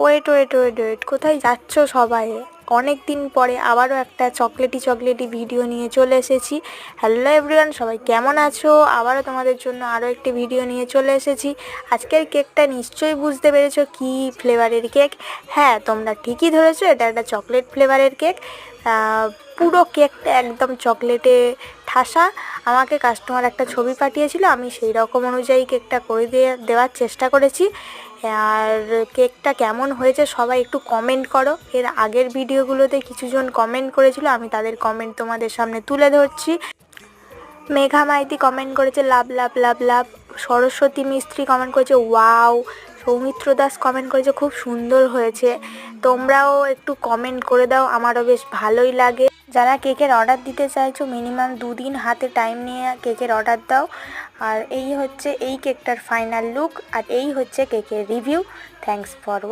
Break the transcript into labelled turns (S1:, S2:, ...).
S1: Wait wait wait wait কোথায় যাচ্ছ সবাই? অনেক দিন পরে আবারও একটা চকলেটি ভিডিও নিয়ে চলে এসেছি। হ্যালো এভরিওয়ান, সবাই কেমন আছো? আবারও তোমাদের জন্য আরও একটি ভিডিও নিয়ে চলে এসেছি। আজকের কেকটা নিশ্চয়ই বুঝতে পেরেছো কী ফ্লেভারের কেক। হ্যাঁ, তোমরা ঠিকই ধরেছো, এটা একটা চকলেট ফ্লেভারের কেক। পুরো কেকটা একদম চকলেটে ঠাসা। আমাকে কাস্টমার একটা ছবি পাঠিয়েছিল, আমি সেই রকম অনুযায়ী কেকটা করে দেওয়ার চেষ্টা করেছি। আর কেকটা কেমন হয়েছে সবাই একটু কমেন্ট করো। এর আগের ভিডিওগুলোতে কিছুজন কমেন্ট করেছিল, আমি তাদের কমেন্ট তোমাদের সামনে তুলে ধরছি। মেঘা মাইতি কমেন্ট করেছে লাভ লাভ লাভ লাভ। সরস্বতী মিস্ত্রি কমেন্ট করেছে ওয়াও। সৌমিত্র দাস কমেন্ট করেছে খুব সুন্দর হয়েছে। তোমরাও একটু কমেন্ট করে দাও, আমারও বেশ ভালোই লাগে। যারা কেকের অর্ডার দিতে চাইছো মিনিমাম 2 দিন হাতে টাইম নিয়ে কেকের অর্ডার দাও। আর এই হচ্ছে এই কেকটার ফাইনাল লুক, আর এই হচ্ছে কেকের রিভিউ। Thanks for watching.